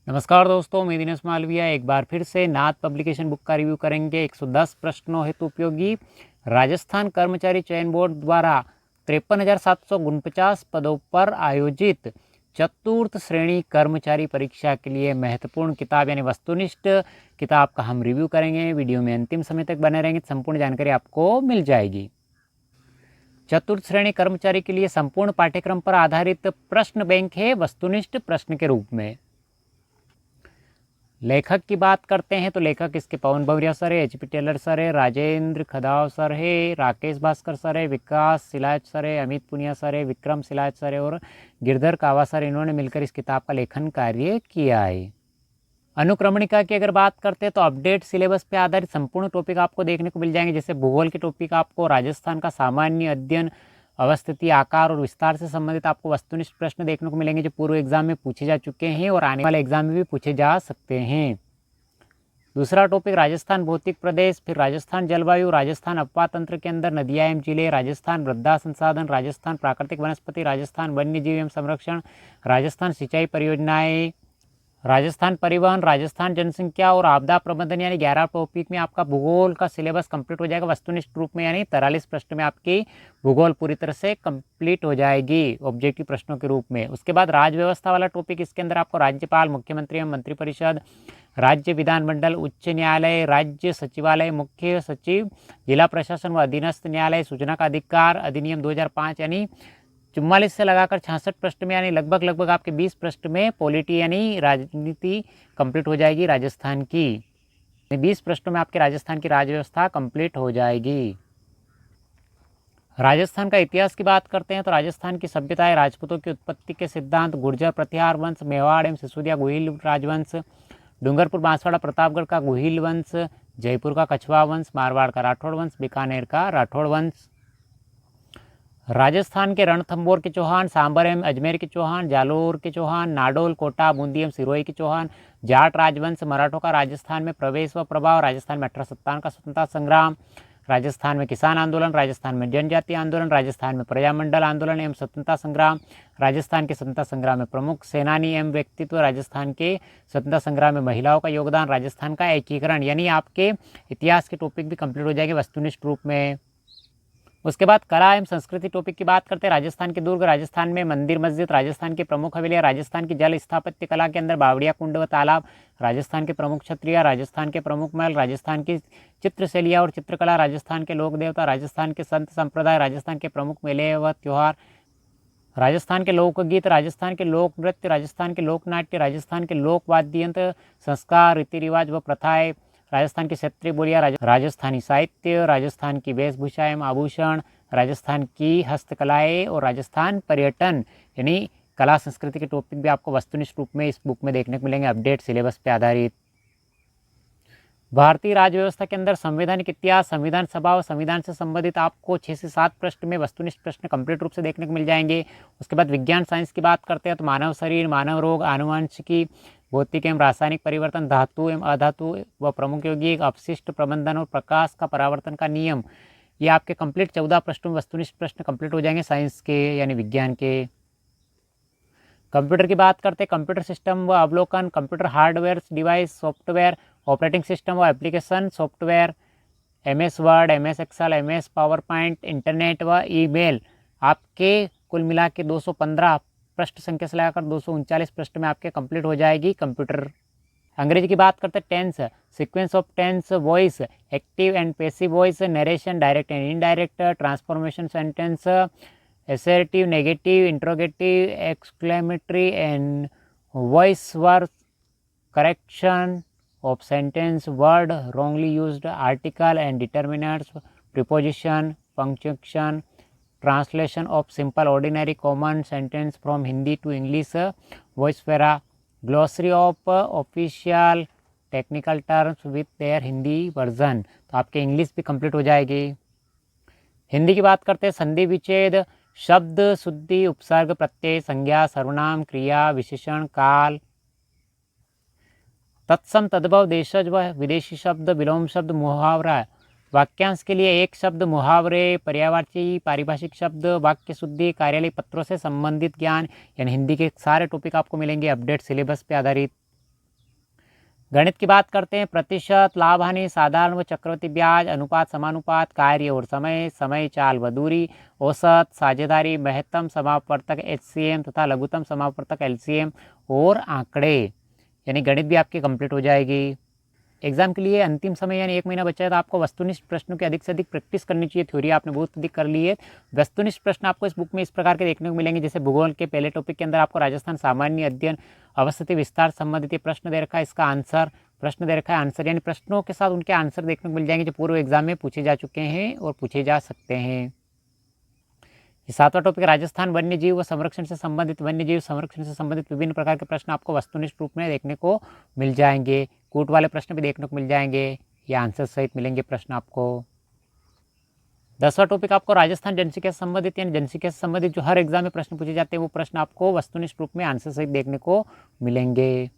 नमस्कार दोस्तों, मैं दिनेश मालविया एक बार फिर से नाथ पब्लिकेशन बुक का रिव्यू करेंगे। 110 प्रश्नों हेतु उपयोगी राजस्थान कर्मचारी चयन बोर्ड द्वारा 53,749 पदों पर आयोजित चतुर्थ श्रेणी कर्मचारी परीक्षा के लिए महत्वपूर्ण किताब यानी वस्तुनिष्ठ किताब का हम रिव्यू करेंगे। वीडियो में अंतिम समय तक बने रहेंगे, संपूर्ण जानकारी आपको मिल जाएगी। चतुर्थ श्रेणी कर्मचारी के लिए संपूर्ण पाठ्यक्रम पर आधारित प्रश्न बैंक है वस्तुनिष्ठ प्रश्न के रूप में। लेखक की बात करते हैं तो लेखक इसके पवन भवरिया सर है, HP टेलर सर है, राजेंद्र खदाव सर है, राकेश भास्कर सर है, विकास सिलाज सर है, अमित पुनिया सर है, विक्रम सिलाज सर है और गिरधर कावा सर, इन्होंने मिलकर इस किताब का लेखन कार्य किया है। अनुक्रमणिका की अगर बात करते हैं तो अपडेट सिलेबस पे आधारित संपूर्ण टॉपिक आपको देखने को मिल जाएंगे। जैसे भूगोल के टॉपिक आपको राजस्थान का सामान्य अध्ययन, अवस्थिति, आकार और विस्तार से संबंधित आपको वस्तुनिष्ठ प्रश्न देखने को मिलेंगे जो पूर्व एग्जाम में पूछे जा चुके हैं और आने वाले एग्जाम में भी पूछे जा सकते हैं। दूसरा टॉपिक राजस्थान भौतिक प्रदेश, फिर राजस्थान जलवायु, राजस्थान अपवाह तंत्र के अंदर नदियाँ एवं जिले, राजस्थान मृदा संसाधन, राजस्थान प्राकृतिक वनस्पति, राजस्थान वन्य जीव एवं संरक्षण, राजस्थान सिंचाई परियोजनाएं, राजस्थान परिवहन, राजस्थान जनसंख्या और आपदा प्रबंधन, यानी 11 टॉपिक में आपका भूगोल का सिलेबस कंप्लीट हो जाएगा वस्तुनिष्ठ रूप में, यानी 43 प्रश्न में आपकी भूगोल पूरी तरह से कंप्लीट हो जाएगी ऑब्जेक्टिव प्रश्नों के रूप में। उसके बाद राज्य व्यवस्था वाला टॉपिक, इसके अंदर आपको राज्यपाल, मुख्यमंत्री एवं मंत्रिपरिषद, राज्य विधानमंडल, उच्च न्यायालय, राज्य सचिवालय, मुख्य सचिव, जिला प्रशासन व अधीनस्थ न्यायालय, सूचना का अधिकार अधिनियम 2005, यानी 44 से लगाकर 66 प्रश्न में, यानी लगभग आपके 20 प्रश्न में पॉलिटी यानी राजनीति कंप्लीट हो जाएगी राजस्थान की। 20 प्रश्नों में आपके राजस्थान की राज्य व्यवस्था कंप्लीट हो जाएगी। राजस्थान का इतिहास की बात करते हैं तो राजस्थान की सभ्यताएं, राजपूतों की उत्पत्ति के सिद्धांत, गुर्जर प्रतिहार वंश, मेवाड़ एवं सिसोदिया गुहिल राजवंश, डूंगरपुर बांसवाड़ा प्रतापगढ़ का गुहिल वंश, जयपुर का कछवा वंश, मारवाड़ का राठौड़ वंश, बीकानेर का राठौड़ वंश। राजस्थान के रणथंभौर के चौहान, सांबर एवं अजमेर के चौहान, जालोर के चौहान, नाडोल, कोटा, बूंदी एवं सिरोही के चौहान, जाट राजवंश, मराठों का राजस्थान में प्रवेश व प्रभाव, राजस्थान में 1857 का स्वतंत्रता संग्राम, राजस्थान में किसान आंदोलन, राजस्थान में जनजातीय आंदोलन, राजस्थान में प्रजामंडल आंदोलन एवं स्वतंत्रता संग्राम, राजस्थान के स्वतंत्रता संग्राम में प्रमुख सेनानी एवं व्यक्तित्व, राजस्थान के स्वतंत्रता संग्राम में महिलाओं का योगदान, राजस्थान का एकीकरण, यानी आपके इतिहास के टॉपिक भी कंप्लीट हो जाएंगे वस्तुनिष्ठ रूप में। उसके बाद कला एवं संस्कृति टॉपिक की बात करते हैं। राजस्थान के दुर्ग, राजस्थान में मंदिर मस्जिद, राजस्थान की प्रमुख हवेलियाँ, राजस्थान की जल स्थापत्य कला के अंदर बावड़िया कुंड व तालाब, राजस्थान के प्रमुख क्षत्रिय, राजस्थान के प्रमुख महल, राजस्थान की चित्रशैलियाँ और चित्रकला, राजस्थान के लोक देवता, राजस्थान के संत संप्रदाय, राजस्थान के प्रमुख मेले व त्यौहार, राजस्थान के लोकगीत, राजस्थान के लोक नृत्य, राजस्थान के लोक नाट्य, राजस्थान के लोक वाद्य यंत्र, संस्कार, रीति रिवाज व प्रथाएं, राजस्थान की क्षेत्रीय बोलियाँ, राजस्थानी साहित्य, राजस्थान की वेशभूषा एवं आभूषण, राजस्थान की हस्तकलाएँ और राजस्थान पर्यटन, यानी कला संस्कृति के टॉपिक भी आपको वस्तुनिष्ठ रूप में इस बुक में देखने को मिलेंगे अपडेट सिलेबस पे आधारित। भारतीय राज्य व्यवस्था के अंदर संवैधानिक इतिहास, संविधान सभा और संविधान से संबंधित आपको 6 से 7 प्रश्न में वस्तुनिष्ठ प्रश्न कंप्लीट रूप से देखने को मिल जाएंगे। उसके बाद विज्ञान साइंस की बात करते हैं तो मानव शरीर, मानव रोग, आनुवंशिकी, भौतिक एवं रासायनिक परिवर्तन, धातु एवं अधातु व प्रमुख यौगिक, अपशिष्ट प्रबंधन और प्रकाश का परावर्तन का नियम, ये आपके कंप्लीट 14 प्रश्नों में वस्तुनिष्ठ प्रश्न कंप्लीट हो जाएंगे साइंस के यानी विज्ञान के। कंप्यूटर की बात करते हैं, कंप्यूटर सिस्टम व अवलोकन, computer hardware, device, software, operating system व application software, MS Word, MS Excel, MS PowerPoint, internet व ईमेल, आपके कुल मिला के 215 प्रश्न संख्या से लगाकर 239 प्रश्न में आपके कंप्लीट हो जाएगी कंप्यूटर। अंग्रेजी की बात करते हैं tense, sequence of tense, voice, active and passive voice, narration, direct and indirect, transformation sentence, assertive, negative, interrogative, exclamatory and voice words, correction of sentence, word wrongly used, article and determinants, preposition, punctuation, translation of simple ordinary common sentence from Hindi to English, voice vera, glossary of official technical terms with their Hindi version। तो आपके English भी complete हो जाएगी। हिंदी की बात करते हैं, संधि विच्छेद, शब्द शुद्धि, उपसर्ग, प्रत्यय, संज्ञा, सर्वनाम, क्रिया, विशेषण, काल, तत्सम, तद्भव, देशज व विदेशी शब्द, विलोम शब्द, मुहावरा, वाक्यांश के लिए एक शब्द, मुहावरे, पर्यायवाची, पारिभाषिक शब्द, वाक्य शुद्धि, कार्यालय पत्रों से संबंधित ज्ञान, यानी हिंदी के सारे टॉपिक आपको मिलेंगे अपडेट सिलेबस पे आधारित। गणित की बात करते हैं, प्रतिशत, लाभ हानि, साधारण व चक्रवृद्धि ब्याज, अनुपात समानुपात, कार्य और समय, समय चाल व दूरी, औसत, साझेदारी, महत्तम समापवर्तक HCM तथा लघुत्तम समापवर्तक LCM और आंकड़े, यानी गणित भी आपकी कंप्लीट हो जाएगी। एग्जाम के लिए अंतिम समय यानी 1 महीना बचा है, तो आपको वस्तुनिष्ठ प्रश्नों की अधिक से अधिक प्रैक्टिस करनी चाहिए। थ्योरी आपने बहुत अधिक कर ली है। वस्तुनिष्ठ प्रश्न आपको इस बुक में इस प्रकार के देखने को मिलेंगे, जैसे भूगोल के पहले टॉपिक के अंदर आपको राजस्थान सामान्य अध्ययन अवस्थिति विस्तार संबंधित प्रश्न दे रखा है, इसका आंसर प्रश्न दे रखा है, आंसर यानी प्रश्नों के साथ उनके आंसर देखने को मिल जाएंगे जो पूर्व एग्जाम में पूछे जा चुके हैं और पूछे जा सकते हैं। 7वां टॉपिक राजस्थान वन्यजीव व संरक्षण से संबंधित, वन्यजीव संरक्षण से संबंधित विभिन्न प्रकार के प्रश्न आपको वस्तुनिष्ठ रूप में देखने को मिल जाएंगे। कूट वाले प्रश्न भी देखने को मिल जाएंगे, या आंसर सहित मिलेंगे प्रश्न आपको। 10वां टॉपिक आपको राजस्थान जनसंख्या से संबंधित, यानी जनसंख्या से संबंधित जो हर एग्जाम में प्रश्न पूछे जाते हैं वो प्रश्न आपको वस्तुनिष्ठ रूप में आंसर सहित देखने को मिलेंगे।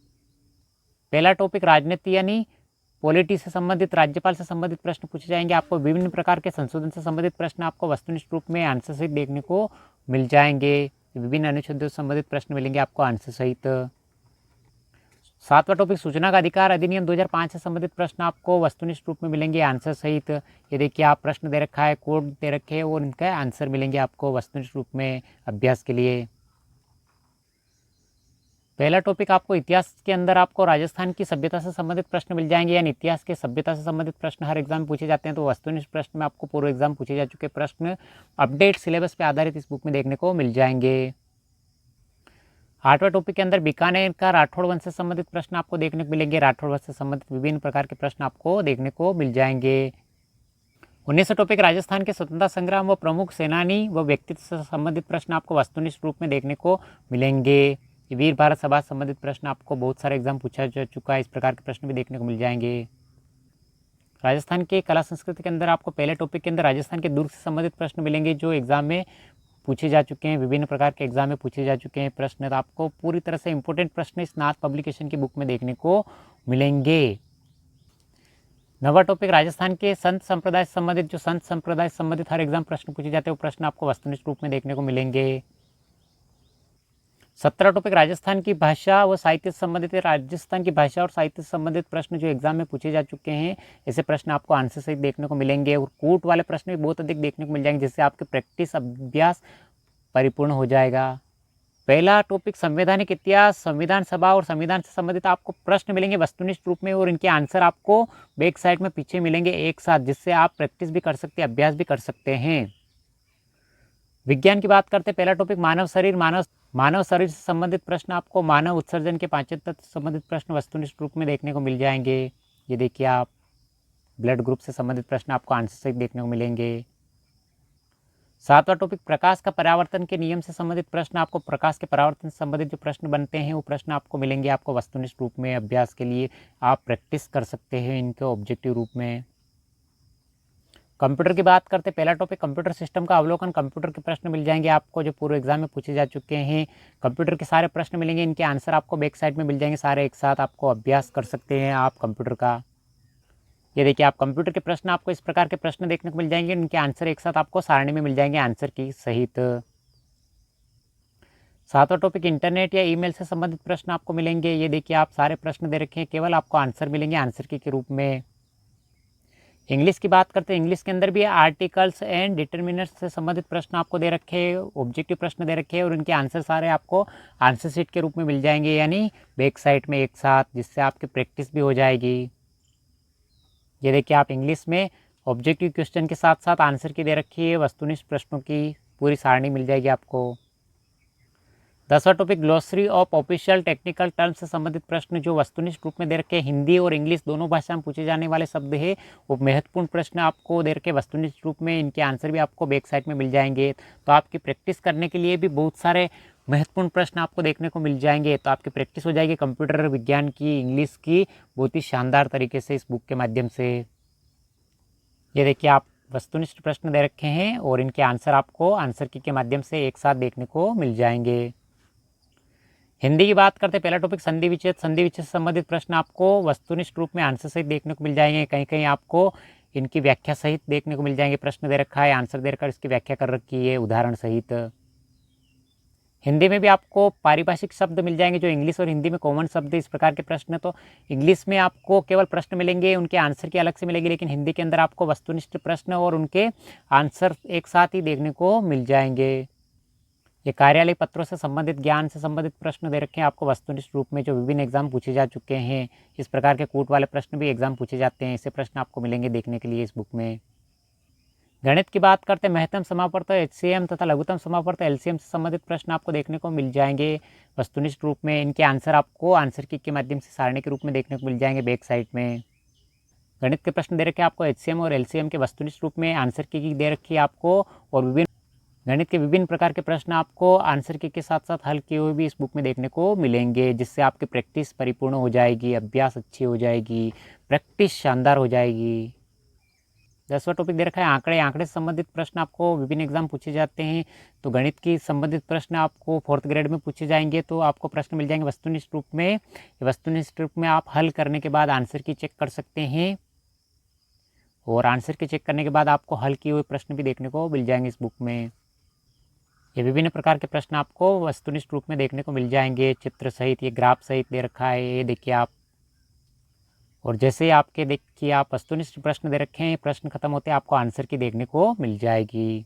पहला टॉपिक राजनीति यानी पॉलिटी से संबंधित, राज्यपाल से संबंधित प्रश्न पूछे जाएंगे आपको। विभिन्न प्रकार के संशोधन से संबंधित प्रश्न आपको वस्तुनिष्ठ रूप में आंसर सहित देखने को मिल जाएंगे। विभिन्न अनुच्छेदों से संबंधित प्रश्न मिलेंगे आपको आंसर सहित। 7वां टॉपिक सूचना का अधिकार अधिनियम 2005 से संबंधित प्रश्न आपको वस्तुनिष्ठ रूप में मिलेंगे आंसर सहित। ये देखिए आप प्रश्न दे रखा है, कोड दे रखे हैं और इनका आंसर मिलेंगे आपको वस्तुनिष्ठ रूप में अभ्यास के लिए। पहला टॉपिक आपको इतिहास के अंदर आपको राजस्थान की सभ्यता से संबंधित प्रश्न मिल जाएंगे, यानी इतिहास के सभ्यता से संबंधित प्रश्न हर एग्जाम में पूछे जाते हैं, तो वस्तुनिष्ठ प्रश्न में आपको पूर्व एग्जाम पूछे जा चुके प्रश्न अपडेट सिलेबस पे आधारित इस बुक में देखने को मिल जाएंगे। 8वां टॉपिक के अंदर बीकानेर का राठौड़ वंश से संबंधित प्रश्न आपको देखने को मिलेंगे। राठौड़ वंश से संबंधित विभिन्न प्रकार के प्रश्न आपको देखने को मिल जाएंगे। 19वां टॉपिक राजस्थान के स्वतंत्रता संग्राम व प्रमुख सेनानी व व्यक्तित्व से संबंधित प्रश्न आपको वस्तुनिष्ठ रूप में देखने को मिलेंगे। वीर भारत सभा से संबंधित प्रश्न आपको बहुत सारे एग्जाम पूछा जा चुका है, इस प्रकार के प्रश्न भी देखने को मिल जाएंगे। राजस्थान के कला संस्कृति के अंदर आपको पहले टॉपिक के अंदर राजस्थान के दुर्ग से संबंधित प्रश्न मिलेंगे जो एग्जाम में पूछे जा चुके हैं, विभिन्न प्रकार के एग्जाम में पूछे जा चुके हैं प्रश्न, तो आपको पूरी तरह से इंपॉर्टेंट प्रश्न इस नाथ पब्लिकेशन की बुक में देखने को मिलेंगे। 9वां टॉपिक राजस्थान के संत संप्रदाय से संबंधित, जो संत संप्रदाय से संबंधित हर एग्जाम प्रश्न पूछे जाते हैं वो प्रश्न आपको वस्तुनिष्ठ रूप में देखने को मिलेंगे। 17वां टॉपिक राजस्थान की भाषा व साहित्य से संबंधित है। राजस्थान की भाषा और साहित्य से संबंधित प्रश्न जो एग्जाम में पूछे जा चुके हैं, ऐसे प्रश्न आपको आंसर सहित देखने को मिलेंगे और कूट वाले प्रश्न भी बहुत अधिक देखने को मिल जाएंगे, जिससे आपके प्रैक्टिस अभ्यास परिपूर्ण हो जाएगा। पहला टॉपिक संवैधानिक इतिहास, संविधान सभा और संविधान से संबंधित आपको प्रश्न मिलेंगे वस्तुनिष्ठ रूप में और इनके आंसर आपको बैक साइड में पीछे मिलेंगे एक साथ, जिससे आप प्रैक्टिस भी कर सकते हैं, अभ्यास भी कर सकते हैं। विज्ञान की बात करते हैं, पहला टॉपिक मानव शरीर, मानव शरीर से संबंधित प्रश्न आपको मानव उत्सर्जन के पांचवें तत्व से संबंधित प्रश्न वस्तुनिष्ठ रूप में देखने को मिल जाएंगे। ये देखिए आप ब्लड ग्रुप से संबंधित प्रश्न आपको आंसर सहित देखने को मिलेंगे। 7वां टॉपिक प्रकाश का परावर्तन के नियम से संबंधित प्रश्न आपको प्रकाश के परावर्तन से संबंधित जो प्रश्न बनते हैं वो प्रश्न आपको मिलेंगे आपको वस्तुनिष्ठ रूप में, अभ्यास के लिए आप प्रैक्टिस कर सकते हैं इनके ऑब्जेक्टिव रूप में। कंप्यूटर की बात करते हैं, पहला टॉपिक कंप्यूटर सिस्टम का अवलोकन, कंप्यूटर के प्रश्न मिल जाएंगे आपको जो पूर्व एग्जाम में पूछे जा चुके हैं। कंप्यूटर के सारे प्रश्न मिलेंगे, इनके आंसर आपको बैक साइड में मिल जाएंगे, सारे एक साथ आपको अभ्यास कर सकते हैं आप कंप्यूटर का। ये देखिए आप कंप्यूटर के प्रश्न आपको इस प्रकार के प्रश्न देखने को मिल जाएंगे, इनके आंसर एक साथ आपको सारणी में मिल जाएंगे आंसर की सहित। 7वां टॉपिक इंटरनेट या ईमेल से संबंधित प्रश्न आपको मिलेंगे। ये देखिए आप सारे प्रश्न दे रखे हैं, केवल आपको आंसर मिलेंगे आंसर की के रूप में। इंग्लिश की बात करते हैं, इंग्लिश के अंदर भी आर्टिकल्स एंड डिटर्मिनर्स से संबंधित प्रश्न आपको दे रखे हैं, ऑब्जेक्टिव प्रश्न दे रखे हैं और इनके आंसर सारे आपको आंसर शीट के रूप में मिल जाएंगे, यानी बैक साइड में एक साथ, जिससे आपकी प्रैक्टिस भी हो जाएगी। ये देखिए आप इंग्लिश में ऑब्जेक्टिव क्वेश्चन के साथ साथ आंसर की दे रखी है, वस्तुनिष्ठ प्रश्नों की पूरी सारणी मिल जाएगी आपको। 10वां topic glossary of official technical terms से संबंधित प्रश्न जो वस्तुनिष्ठ रूप में दे रखे हैं, हिंदी और इंग्लिश दोनों भाषा में पूछे जाने वाले शब्द है, वो महत्वपूर्ण प्रश्न आपको दे रखे वस्तुनिष्ठ रूप में, इनके आंसर भी आपको बैक साइड में मिल जाएंगे। तो आपकी प्रैक्टिस करने के लिए भी बहुत सारे महत्वपूर्ण प्रश्न आपको देखने को मिल जाएंगे, तो आपकी प्रैक्टिस हो जाएगी कंप्यूटर विज्ञान की, इंग्लिश की बहुत ही शानदार तरीके से इस बुक के माध्यम से। ये देखिए आप वस्तुनिष्ठ प्रश्न दे रखे हैं और इनके आंसर आपको आंसर की के माध्यम से एक साथ देखने को मिल जाएंगे। हिंदी की बात करते हैं, पहला टॉपिक संधि विच्छेद, संधि विच्छेद से संबंधित प्रश्न आपको वस्तुनिष्ठ रूप में आंसर सहित देखने को मिल जाएंगे, कहीं कहीं आपको इनकी व्याख्या सहित देखने को मिल जाएंगे, प्रश्न दे रखा है आंसर दे रखा है इसकी व्याख्या कर रखी है उदाहरण सहित। हिंदी में भी आपको पारिभाषिक शब्द मिल जाएंगे जो इंग्लिश और हिंदी में कॉमन शब्द इस प्रकार के प्रश्न। तो इंग्लिश में आपको केवल प्रश्न मिलेंगे, उनके आंसर की अलग से मिलेंगे, लेकिन हिंदी के अंदर आपको वस्तुनिष्ठ प्रश्न और उनके आंसर एक साथ ही देखने को मिल जाएंगे। ये कार्यालय पत्रों से संबंधित, ज्ञान से संबंधित प्रश्न दे रखे हैं आपको वस्तुनिष्ठ रूप में, जो विभिन्न एग्जाम पूछे जा चुके हैं। इस प्रकार के कूट वाले प्रश्न भी एग्जाम पूछे जाते हैं, ऐसे प्रश्न आपको मिलेंगे देखने के लिए इस बुक में। गणित की बात करते हैं, महत्तम समापवर्त HCM तथा लघुत्तम समापवर्त LCM से संबंधित प्रश्न आपको देखने को मिल जाएंगे वस्तुनिष्ठ रूप में। इनके आंसर आपको आंसर की के माध्यम से सारणी के रूप में देखने को मिल जाएंगे बैक साइड में। गणित के प्रश्न दे रखे हैं आपको HCM और LCM के वस्तुनिष्ठ रूप में, आंसर की दे रखी है आपको, और गणित के विभिन्न प्रकार के प्रश्न आपको आंसर की के साथ साथ हल किए हुए भी इस बुक में देखने को मिलेंगे, जिससे आपकी प्रैक्टिस परिपूर्ण हो जाएगी, अभ्यास अच्छी हो जाएगी, प्रैक्टिस शानदार हो जाएगी। 10वां टॉपिक दे रखा है आंकड़े। आंकड़े से संबंधित प्रश्न आपको विभिन्न एग्जाम पूछे जाते हैं। तो गणित की संबंधित प्रश्न आपको 4th ग्रेड में पूछे जाएंगे, तो आपको प्रश्न मिल जाएंगे वस्तुनिष्ठ रूप में। वस्तुनिष्ठ रूप में आप हल करने के बाद आंसर की चेक कर सकते हैं, और आंसर की चेक करने के बाद आपको हल किए हुए प्रश्न भी देखने को मिल जाएंगे इस बुक में। ये विभिन्न प्रकार के प्रश्न आपको वस्तुनिष्ठ रूप में देखने को मिल जाएंगे, चित्र सहित, ये ग्राफ सहित दे रखा है, ये देखिए आप। और जैसे आपके देखिए आप वस्तुनिष्ठ प्रश्न दे रखे हैं, प्रश्न खत्म होते आपको आंसर की देखने को मिल जाएगी।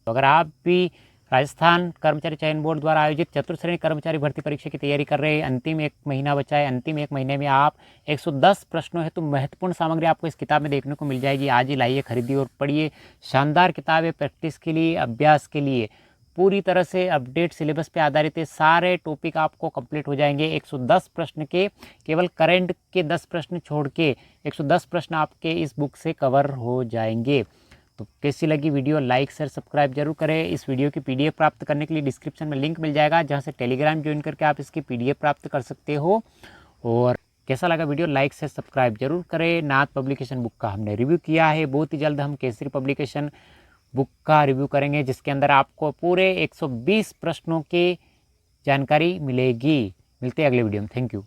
तो अगर आप भी राजस्थान कर्मचारी चयन बोर्ड द्वारा आयोजित चतुर्थ श्रेणी कर्मचारी भर्ती परीक्षा की तैयारी कर रहे हैं, अंतिम 1 महीना बचा है, अंतिम 1 महीने में आप 110 प्रश्नों हेतु महत्वपूर्ण सामग्री आपको इस किताब में देखने को मिल जाएगी। आज ही लाइए, खरीदिए और पढ़िए। शानदार किताब है, प्रैक्टिस के लिए, अभ्यास के लिए, पूरी तरह से अपडेट सिलेबस पे आधारित है। सारे टॉपिक आपको कंप्लीट हो जाएंगे 110 प्रश्न के, केवल करंट के 10 प्रश्न छोड़ के 110 प्रश्न आपके इस बुक से कवर हो जाएंगे। तो कैसी लगी वीडियो, लाइक शेयर सब्सक्राइब जरूर करें। इस वीडियो की PDF प्राप्त करने के लिए डिस्क्रिप्शन में लिंक मिल जाएगा, जहां से टेलीग्राम ज्वाइन करके आप इसकी PDF प्राप्त कर सकते हो। और कैसा लगा वीडियो, लाइक शेयर सब्सक्राइब जरूर करें। नाथ पब्लिकेशन बुक का हमने रिव्यू किया है, बहुत ही जल्द हम केसरी पब्लिकेशन बुक का रिव्यू करेंगे, जिसके अंदर आपको पूरे 120 प्रश्नों की जानकारी मिलेगी। मिलते हैं अगले वीडियो में। Thank you.